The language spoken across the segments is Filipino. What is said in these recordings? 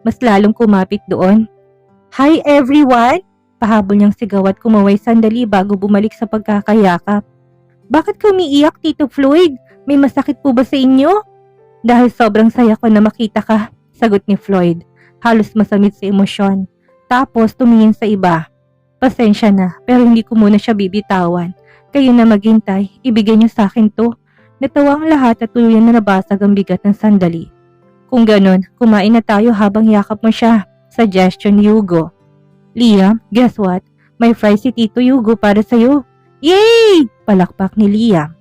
mas lalong kumapit doon. "Hi everyone!" Pahabol niyang sigaw at kumaway sandali bago bumalik sa pagkakayakap. "Bakit ka umiiyak, Tito Floyd? May masakit po ba sa inyo?" "Dahil sobrang saya ko na makita ka," sagot ni Floyd, halos masamit sa emosyon. Tapos tumingin sa iba. "Pasensya na, pero hindi ko muna siya bibitawan. Kayo na maghintay, ibigay niyo sa akin to." Natawa ang lahat at tuluyan na nabasag ang bigat ng sandali. "Kung ganon, kumain na tayo habang yakap mo siya," suggestion ni Hugo. "Liam, guess what? May fries si Tito Hugo para sa'yo." "Yay!" Palakpak ni Liam.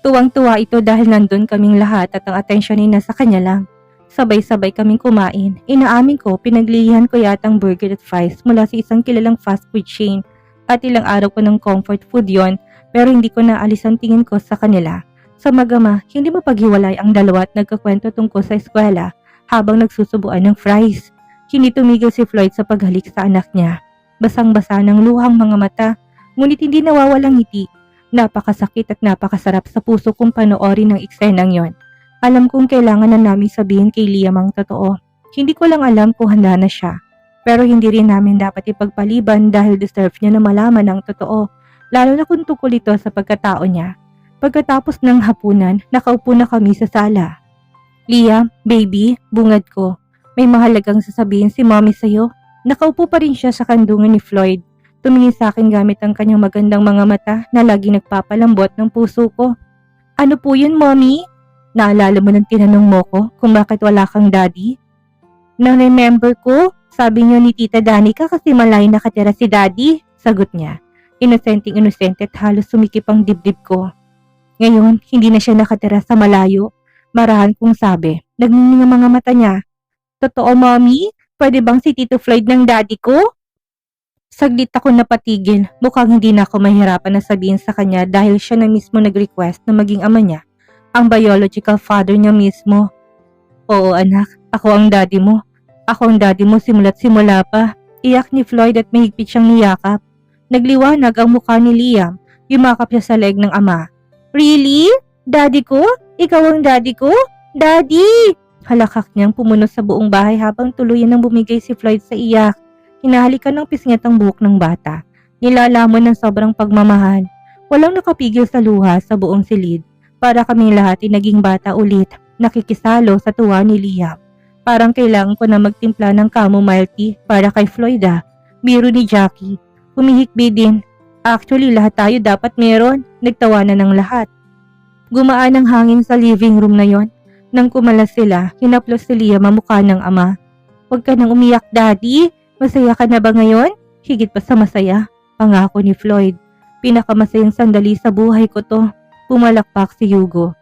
Tuwang-tuwa ito dahil nandun kaming lahat at ang atensyon ay nasa kanya lang. Sabay-sabay kaming kumain. Inaamin ko, pinaglilihan ko yatang burger at fries mula sa isang kilalang fast food chain at ilang araw ko ng comfort food yon, pero hindi ko naalis ang tingin ko sa kanila. Sa magama, hindi mapaghiwalay ang dalawa at nagkakwento tungkol sa eskwela habang nagsusubuan ng fries. Hindi tumigil si Floyd sa paghalik sa anak niya. Basang-basa ng luhang mga mata, ngunit hindi nawawalang ngiti. Napakasakit at napakasarap sa puso kong panoorin ng eksenang yon. Alam kong kailangan na namin sabihin kay Liam ang totoo. Hindi ko lang alam kung handa na siya. Pero hindi rin namin dapat ipagpaliban dahil deserve niya na malaman ang totoo, lalo na kung tungkol ito sa pagkatao niya. Pagkatapos ng hapunan, nakaupo na kami sa sala. "Liam, baby, bungad ko. May mahalagang sasabihin si mommy sa'yo." Nakaupo pa rin siya sa kandungan ni Floyd. Tumingin sa akin gamit ang kanyang magandang mga mata na lagi nagpapalambot ng puso ko. "Ano po yun, mommy?" "Naalala mo nang tinanong mo ko kung bakit wala kang daddy?" "Na-remember ko, sabi niyo ni Tita Danica kasi malayo nakatira si daddy," sagot niya. Inosenteng-inosente at halos sumikip ang dibdib ko. Ngayon, hindi na siya nakatira sa malayo. Marahan kong sabi. Nagnining ang mga mata niya. "Totoo, mommy? Pwede bang si Tito Floyd ng daddy ko?" Saglit ako napatigil. Mukhang hindi na ako mahirapan na sabihin sa kanya dahil siya na mismo nag-request na maging ama niya. Ang biological father niya mismo. "Oo anak, ako ang daddy mo. Ako ang daddy mo simula't simula pa." Iyak ni Floyd at mahigpit siyang niyakap. Nagliwanag ang mukha ni Liam. Yumakap siya sa leeg ng ama. "Really? Daddy ko? Ikaw ang daddy ko? Daddy!" Halakak niyang pumuno sa buong bahay habang tuluyan nang bumigay si Floyd sa iyak. Hinahalikan ng pisnget ang buhok ng bata. Nilalamon ng sobrang pagmamahal. Walang nakapigil sa luha sa buong silid. Para kaming lahat ay naging bata ulit. Nakikisalo sa tuwa ni Liam. Parang kailangan ko na magtimpla ng chamomile tea para kay Floyda. Biro ni Jackie. Humihikbi din. Actually, lahat tayo dapat meron. Nagtawanan ng lahat. Gumaan ang hangin sa living room na yon. Nang kumalas sila, hinaplos si Liam ang mukha ng ama. "Huwag ka nang umiyak, Daddy. Masaya ka na ba ngayon?" "Higit pa sa masaya," pangako ni Floyd. "Pinakamasayang sandali sa buhay ko to." Pumalakpak si Hugo.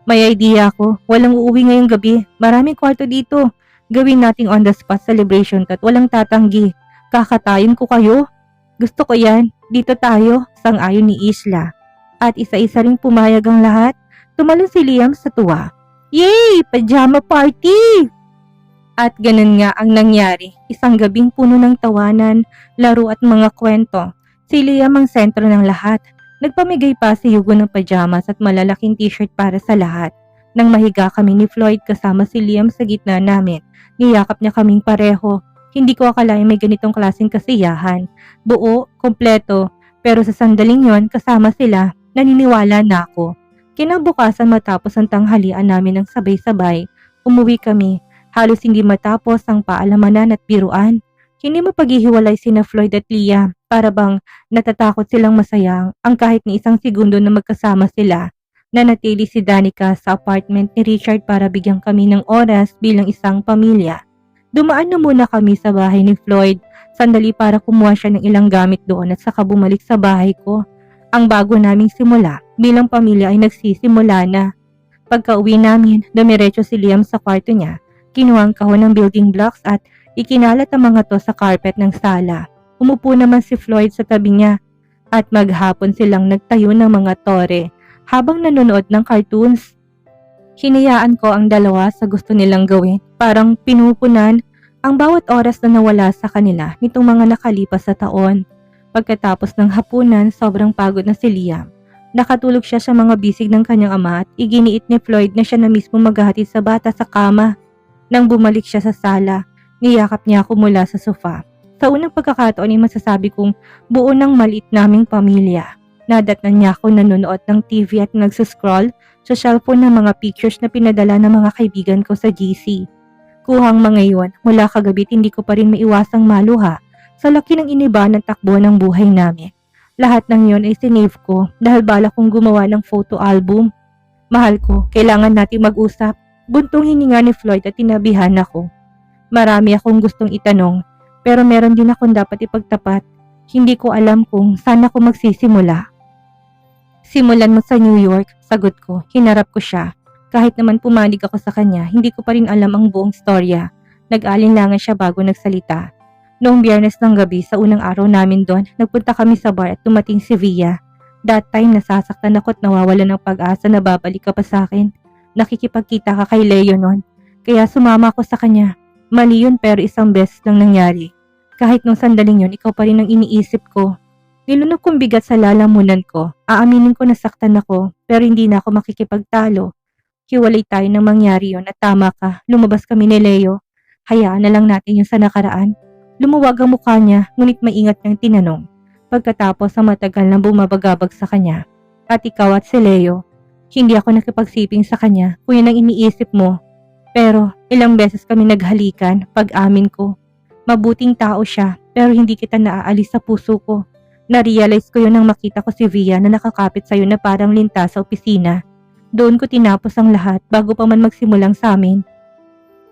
"May idea ako. Walang uuwi ngayong gabi. Maraming kwarto dito. Gawin nating on the spot celebration at walang tatanggi. Kakatayin ko kayo." "Gusto ko yan. Dito tayo," sang-ayon ni Isla. At isa-isa ring pumayag ang lahat. Tumalon si Liam sa tuwa. "Yay! Pajama party!" At ganun nga ang nangyari. Isang gabing puno ng tawanan, laro at mga kwento. Si Liam ang sentro ng lahat. Nagpamigay pa si Hugo ng pajamas at malalaking t-shirt para sa lahat. Nang mahiga kami ni Floyd kasama si Liam sa gitna namin, niyakap niya kaming pareho. Hindi ko akalain may ganitong klaseng kasiyahan. Buo, kompleto, pero sa sandaling yon kasama sila, naniniwala na ako. Kinabukasan matapos ang tanghalian namin ng sabay-sabay, umuwi kami. Halos hindi matapos ang paalamanan at biruan. Hindi mapaghihiwalay sina Floyd at Leah. Para bang natatakot silang masayang ang kahit ni isang segundo na magkasama sila. Nanatili si Danica sa apartment ni Richard para bigyan kami ng oras bilang isang pamilya. Dumaan na muna kami sa bahay ni Floyd. Sandali para kumuha siya ng ilang gamit doon at saka bumalik sa bahay ko. Ang bago naming simula bilang pamilya ay nagsisimula na. Pagka-uwi namin, dumiretso si Liam sa kwarto niya. Kinuha ang kahon ng building blocks at ikinalat ang mga to sa carpet ng sala. Umupo naman si Floyd sa tabi niya at maghapon silang nagtayo ng mga tore habang nanonood ng cartoons. Hinayaan ko ang dalawa sa gusto nilang gawin. Parang pinupunan ang bawat oras na nawala sa kanila nitong mga nakalipas sa taon. Pagkatapos ng hapunan, sobrang pagod na si Liam. Nakatulog siya sa mga bisig ng kanyang ama at iginiit ni Floyd na siya na mismo maghahatid sa bata sa kama. Nang bumalik siya sa sala, Niyakap niya ako mula sa sofa. Sa unang pagkakataon ay masasabi kong buo ng maliit naming pamilya. Nadatnan niya ako nanonood ng TV at nagsascroll sa cellphone ng mga pictures na pinadala ng mga kaibigan ko sa GC. Kuhang mga iyon, mula kagabi hindi ko pa rin maiwasang maluha sa laki ng iniba ng takbo ng buhay namin. Lahat ng iyon ay sinave ko dahil balak kong gumawa ng photo album. Mahal ko, kailangan nating mag-usap. Buntong hininga ni Floyd at tinabihan ako. Marami akong gustong itanong, pero meron din akong dapat ipagtapat. Hindi ko alam kung saan ako magsisimula. Simulan mo sa New York, sagot ko. Hinarap ko siya. Kahit naman pumanig ako sa kanya, hindi ko pa rin alam ang buong storya. Nag-alinlangan siya bago nagsalita. Noong Biyernes ng gabi sa unang araw namin doon, nagpunta kami sa bar at tumating si Via. That time nasasaktan ako at nawawalan ng pag-asa na babalik ka pa sa akin. Nakikipagkita ka kay Leo noon, kaya sumama ako sa kanya. Mali yun pero isang beses lang nangyari. Kahit nung sandaling yun, ikaw pa rin ang iniisip ko. Nilunok kong bigat sa lalamunan ko. Aaminin ko na saktan ako, pero hindi na ako makikipagtalo. Hiwalay tayo nang mangyari yun at tama ka, lumabas kami ni Leo. Hayaan na lang natin yung sa nakaraan. Lumuwag ang mukha niya, ngunit maingat niyang tinanong. Pagkatapos sa matagal na bumabagabag sa kanya. At ikaw at si Leo, hindi ako nakipagsiping sa kanya kung yun ang iniisip mo. Pero ilang beses kami naghalikan, pag-amin ko. Mabuting tao siya, pero hindi kita naaalis sa puso ko. Na-realize ko yun nang makita ko si Via na nakakapit sa'yo na parang linta sa opisina. Doon ko tinapos ang lahat bago pa man magsimulang sa amin.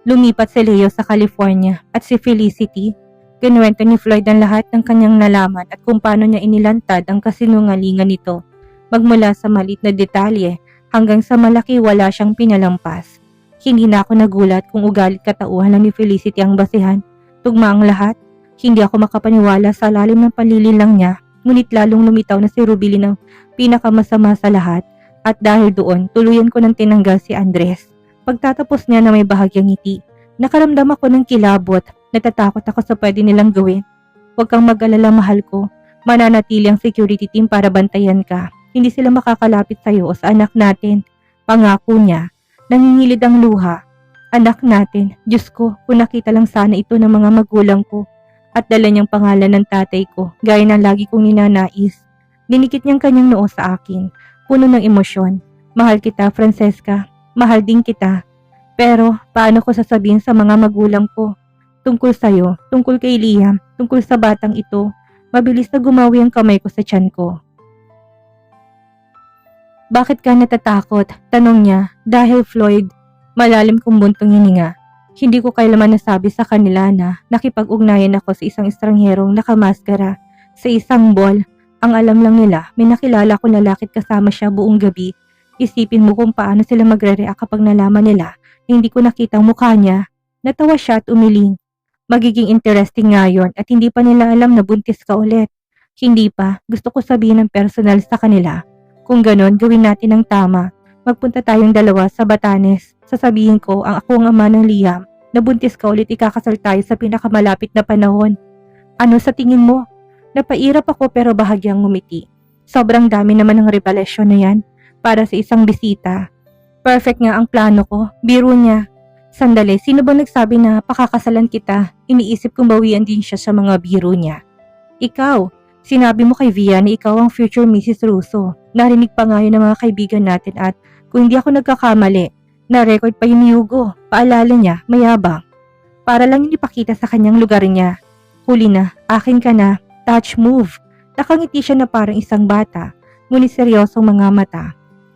Lumipat si Leo sa California at si Felicity. Kinuwento ni Floyd ang lahat ng kanyang nalaman at kung paano niya inilantad ang kasinungalingan nito. Magmula sa maliit na detalye hanggang sa malaki wala siyang pinalampas. Hindi na ako nagulat kung ugalit katauhan lang ni Felicity ang basihan. Tugma ang lahat. Hindi ako makapaniwala sa lalim ng panlilinlang niya, ngunit lalong lumitaw na si Rubilin ang pinakamasama sa lahat at dahil doon tuluyan ko nang tinanggal si Andres. Pagtatapos niya na may bahagyang ngiti, nakaramdam ako ng kilabot, natatakot ako sa pwede nilang gawin. Huwag kang mag-alala mahal ko, mananatili ang security team para bantayan ka. Hindi sila makakalapit sa iyo o sa anak natin. Pangako niya, nangingilid ang luha. Anak natin, Diyos ko, kung nakita lang sana ito ng mga magulang ko. At dala niyang pangalan ng tatay ko, gaya ng lagi kong ninanais. Dinikit niyang kanyang noo sa akin, puno ng emosyon. Mahal kita, Francesca. Mahal din kita. Pero, paano ko sasabihin sa mga magulang ko? Tungkol sa'yo, tungkol kay Liam, tungkol sa batang ito. Mabilis na gumawi ang kamay ko sa tiyan ko. Bakit ka natatakot? Tanong niya, dahil Floyd, malalim kong buntong hininga. Hindi ko kailanman nasabi sa kanila na nakipag-ugnayan ako sa isang estrangherong nakamaskara sa isang ball. Ang alam lang nila, may nakilala ko lalaki kasama siya buong gabi. Isipin mo kung paano sila magre-react kapag nalaman nila na hindi ko nakita ang mukha niya. Natawa siya at umiling. Magiging interesting nga yun at hindi pa nila alam na buntis ka ulit. Hindi pa, gusto ko sabihin ng personal sa kanila. Kung ganon, gawin natin ang tama. Magpunta tayong dalawa sa Batanes. Sasabihin ko ang ako ang ama ng Liam. Nabuntis ka ulit, ikakasal tayo sa pinakamalapit na panahon. Ano sa tingin mo? Napairap ako pero bahagyang ngumiti. Sobrang dami naman ng revelasyon na yan para sa isang bisita. Perfect nga ang plano ko. Biro niya. Sandali, sino ba nagsabi na pakakasalan kita? Iniisip kong bawian din siya sa mga biro niya. Ikaw. Sinabi mo kay Via na ikaw ang future Mrs. Russo. Narinig pa nga yun ng mga kaibigan natin at kung hindi ako nagkakamali, na-record pa yun ni Hugo. Paalala niya, mayabang. Para lang yun ipakita sa kanyang lugar niya. Huli na, akin ka na, touch move. Nakangiti siya na parang isang bata, ngunit seryosong mga mata.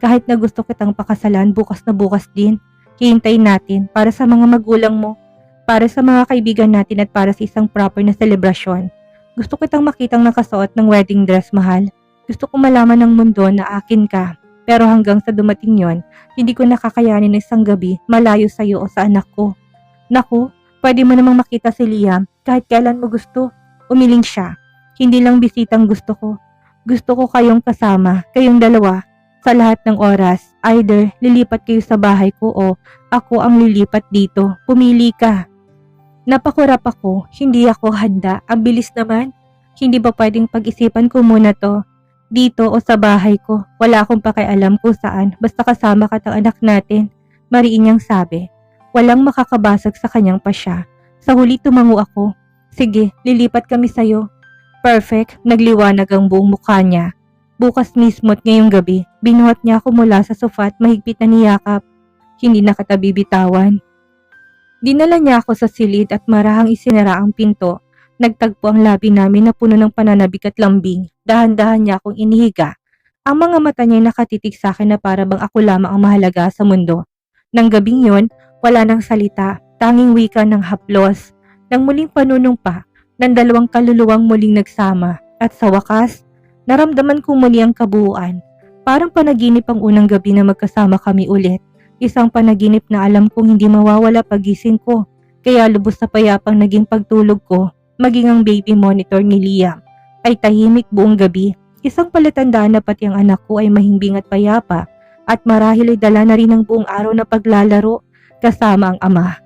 Kahit na gusto kitang pakasalan bukas na bukas din, hihintayin natin para sa mga magulang mo, para sa mga kaibigan natin at para sa isang proper na selebrasyon. Gusto kitang makitang nakasuot ng wedding dress, mahal. Gusto ko malaman ng mundo na akin ka. Pero hanggang sa dumating yon, hindi ko nakakayanin na isang gabi malayo sa iyo o sa anak ko. Naku, pwede mo namang makita si Liam kahit kailan mo gusto. Umiling siya. Hindi lang bisitang gusto ko. Gusto ko kayong kasama, kayong dalawa. Sa lahat ng oras, either lilipat kayo sa bahay ko o ako ang lilipat dito. Pumili ka. Napakurap ako, hindi ako handa. Ang bilis naman. Hindi ba pwedeng pag-isipan ko muna to? Dito o sa bahay ko, wala akong pakialam kung saan, basta kasama ka ng anak natin. Mariin niyang sabi. Walang makakabasag sa kanyang pasya. Sa huli tumango ako. Sige, lilipat kami sa'yo. Perfect, nagliwanag ang buong mukha niya. Bukas mismo at ngayong gabi, binuhat niya ako mula sa sofa at mahigpit na niyakap. Hindi nakatabi bitawan. Dinala niya ako sa silid at marahang isinara ang pinto. Nagtagpo ang labi namin na puno ng pananabik at lambing. Dahan-dahan niya akong inihiga. Ang mga mata niya ay nakatitig sa akin na para bang ako lamang ang mahalaga sa mundo. Nang gabing yon, wala nang salita, tanging wika ng haplos, ng muling panunumpa, ng dalawang kaluluwang muling nagsama. At sa wakas, naramdaman ko muli ang kabuuan. Parang panaginip ang unang gabi na magkasama kami ulit. Isang panaginip na alam kong hindi mawawala pagising ko. Kaya lubos na payapang naging pagtulog ko, maging ang baby monitor ni Liam ay tahimik buong gabi. Isang palatandaan na pati ang anak ko ay mahimbing at payapa at marahil ay dala na rin ang buong araw na paglalaro kasama ang ama.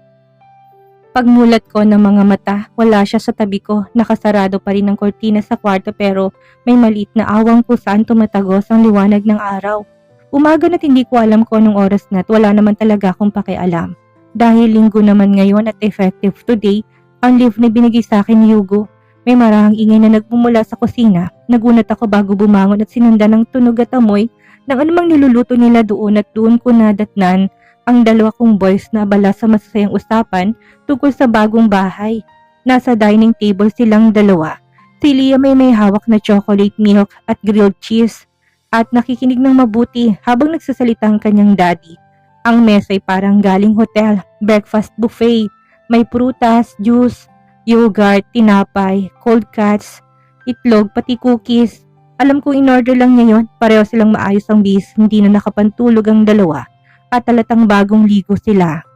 Pagmulat ko ng mga mata, wala siya sa tabi ko. Nakasarado pa rin ang kortina sa kwarto pero may maliit na awang kung saan tumatagos ang liwanag ng araw. Umaga na't hindi ko alam kung anong oras na at wala naman talaga akong pakialam. Dahil linggo naman ngayon at effective today, ang leave na binigay sa akin ni Hugo. May marahang ingay na nagmumula sa kusina. Nagunat ako bago bumangon at sinundan ng tunog at amoy ng anumang niluluto nila doon at doon ko nadatnan ang dalawa kong boys na abala sa masasayang usapan tungkol sa bagong bahay. Nasa dining table silang dalawa. Si Liam ay may hawak na chocolate milk at grilled cheese at nakikinig ng mabuti habang nagsasalita ang kanyang daddy. Ang mesa ay parang galing hotel, breakfast buffet. May prutas, juice, yogurt, tinapay, cold cuts, itlog, pati cookies. Alam kong in-order lang niya yon. Pareho silang maayos ang bis, hindi na nakapantulog ang dalawa. At talatang bagong ligo sila.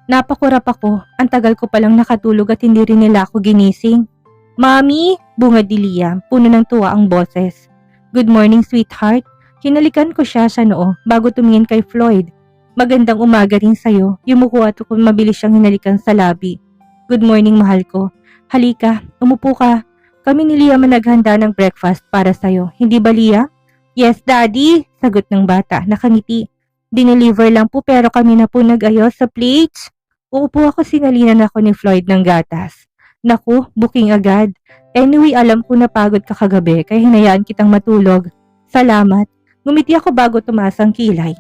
Napakurap ako, ang tagal ko palang nakatulog at hindi rin nila ako ginising. Mami! Bungad ni Liam, puno ng tuwa ang boses. Good morning, sweetheart. Hinalikan ko siya sa noo bago tumingin kay Floyd. Magandang umaga rin sa'yo. Yumuko at ako mabilis siyang hinalikan sa labi. Good morning, mahal ko. Halika, umupo ka. Kami ni Liam ang naghanda ng breakfast para sa'yo. Hindi ba, Liam? Yes, Daddy, sagot ng bata, nakangiti. Dineliver lang po pero kami na po nag-ayos sa plates. Uupo ako, sinalinan ako ni Floyd ng gatas. Naku, booking agad. Anyway, alam ko na pagod ka kagabi kaya hinayaan kitang matulog. Salamat. Ngumiti ako bago tumaas ang kilay.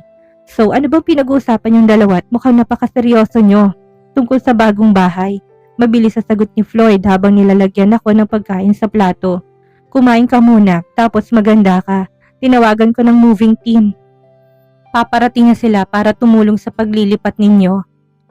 So, ano bang pinag-uusapan yung dalawa at mukhang napakaseryoso nyo tungkol sa bagong bahay? Mabilis sa sagot ni Floyd habang nilalagyan ako ng pagkain sa plato. Kumain ka muna, tapos maganda ka. Tinawagan ko ng moving team. Paparating na sila para tumulong sa paglilipat ninyo.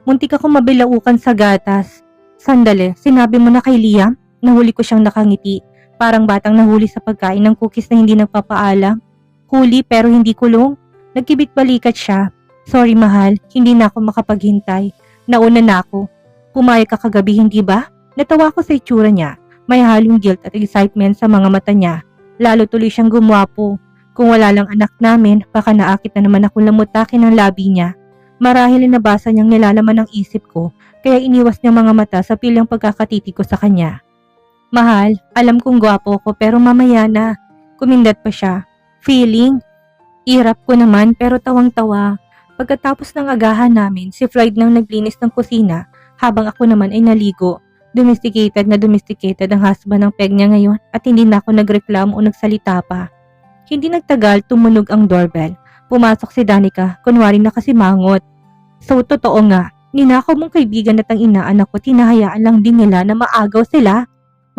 Muntik akong mabilaukan sa gatas. Sandali, sinabi mo na kay Liam? Nahuli ko siyang nakangiti. Parang batang nahuli sa pagkain ng cookies na hindi nagpapaalam. Huli pero hindi kulong. Nagkibit balikat siya. Sorry mahal, hindi na ako makapaghintay. Nauna na ako. Pumayag ka kagabi, hindi ba? Natawa ko sa itsura niya. May halong guilt at excitement sa mga mata niya. Lalo tuloy siyang gumwapo. Kung wala lang anak namin, baka naakit na naman akong lamutakin ang labi niya. Marahil nabasa niyang nilalaman ng isip ko, kaya iniwas niya mga mata sa pilang pagkakatiti ko sa kanya. Mahal, alam kong gwapo ko pero mamaya na. Kumindat pa siya. Feeling? Irap ko naman pero tawang-tawa. Pagkatapos ng agahan namin, si Floyd nang naglinis ng kusina habang ako naman ay naligo. Domesticated na domesticated ang husband ng peg niya ngayon at hindi na ako nagreklamo o nagsalita pa. Hindi nagtagal, tumunog ang doorbell. Pumasok si Danica, kunwari nakasimangot. So totoo nga, ninakaw mong kaibigan at ang inaanak ko, tinahayaan lang din nila na maagaw sila.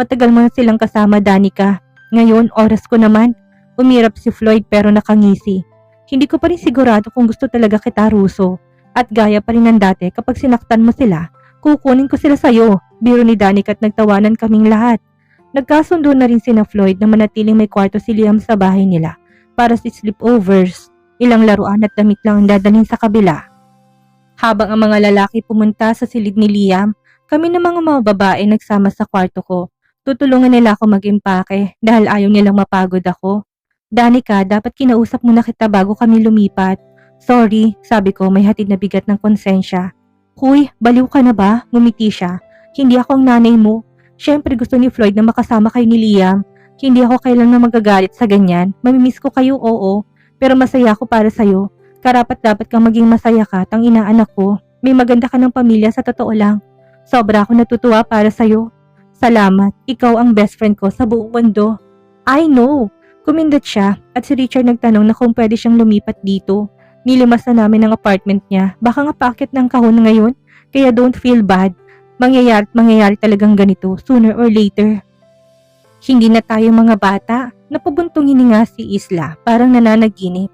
Matagal mo na silang kasama, Danica. Ngayon, oras ko naman. Umirap si Floyd pero nakangisi. Hindi ko pa rin sigurado kung gusto talaga kita, Russo. At gaya pa rin ng dati kapag sinaktan mo sila, kukunin ko sila sa'yo. Biro ni Danica at nagtawanan kaming lahat. Nagkasundo na rin sina Floyd na manatiling may kwarto si Liam sa bahay nila para sa sleepovers. Ilang laruan at damit lang ang dadalhin sa kabila. Habang ang mga lalaki pumunta sa silid ni Liam, kami ng mga babae nagsama sa kwarto ko. Tutulungan nila ako mag-impake dahil ayaw nilang mapagod ako. Danica, dapat kinausap muna kita bago kami lumipat. Sorry, sabi ko may hatid na bigat ng konsensya. Huy, baliw ka na ba? Ngumiti siya. Hindi ako ang nanay mo. Siyempre gusto ni Floyd na makasama kayo ni Liam. Hindi ako kailan na magagalit sa ganyan. Mamimiss ko kayo, oo. Pero masaya ako para sa'yo. Karapat dapat kang maging masaya ka, tang inaanak ko. May maganda ka ng pamilya sa totoo lang. Sobra ako natutuwa para sa'yo. Salamat, ikaw ang best friend ko sa buong mundo. I know. Kumindot siya at si Richard nagtanong na kung pwede siyang lumipat dito. Nilimas na namin ang apartment niya. Baka nga paakit ng kahon ngayon, kaya don't feel bad. Mangyayari talagang ganito sooner or later. Hindi na tayo mga bata. Napabuntong hininga si Isla, parang nananaginip.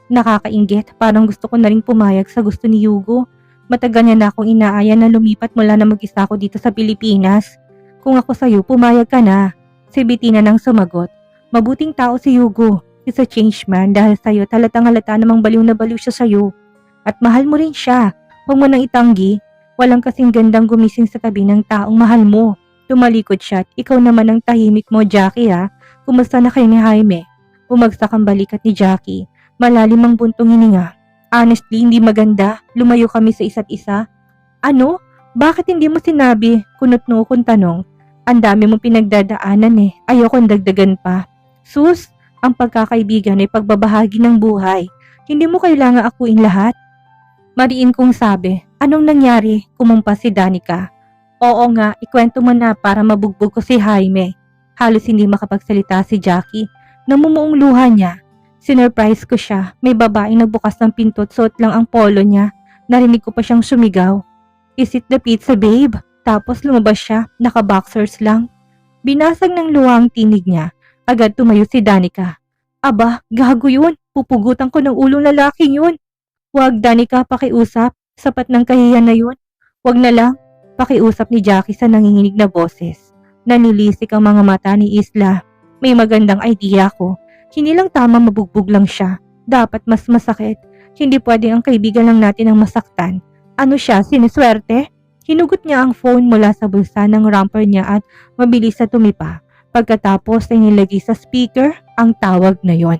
Nakakainggit, parang gusto ko na rin pumayag sa gusto ni Hugo. Matagal niya na akong inaaya na lumipat mula na mag-isa ako dito sa Pilipinas. Kung ako sa'yo, pumayag ka na. Si Bettina nang sumagot. Mabuting tao si Hugo. He's a changed man dahil sa'yo talatang halata namang baliw na baliw siya sa'yo. At mahal mo rin siya. Huwag mo nang itanggi. Walang kasing gandang gumising sa tabi ng taong mahal mo. Tumalikod siya at ikaw naman ang tahimik mo, Jackie ha. Kumusta na kayo ni Jaime? Bumagsak ang balikat ni Jackie. Malalim ang buntong hininga. Honestly, hindi maganda. Lumayo kami sa isa't isa. Ano? Bakit hindi mo sinabi? Kunot-no kung tanong. Ang dami mong pinagdadaanan eh. Ayokong dagdagan pa. Sus, ang pagkakaibigan ay pagbabahagi ng buhay. Hindi mo kailangan akuin lahat. Mariin kong sabi, anong nangyari? Kumumpas si Danica. Oo nga, ikwento mo na para mabugbog ko si Jaime. Halos hindi makapagsalita si Jackie. Namumuong luha niya. Sinurprise ko siya. May babaeng nagbukas ng pinto at suot lang ang polo niya. Narinig ko pa siyang sumigaw. Is it the pizza, babe? Tapos lumabas siya, naka-boxers lang. Binasag ng luha ang tinig niya. Agad tumayo si Danica. Aba, gago yun. Pupugutan ko ng ulong lalaking yun. Huwag, Danica, pakiusap. Sapat ng kahiyan na yun. Huwag na lang. Pakiusap ni Jackie sa nanginginig na boses. Nanilisik ang mga mata ni Isla. May magandang idea ko. Hindi lang tama mabugbog lang siya. Dapat mas masakit. Hindi pwedeng ang kaibigan lang natin ang masaktan. Ano siya, siniswerte? Hinugot niya ang phone mula sa bulsa ng romper niya at mabilis na tumipa. Pagkatapos ay nilagay sa speaker ang tawag na yon.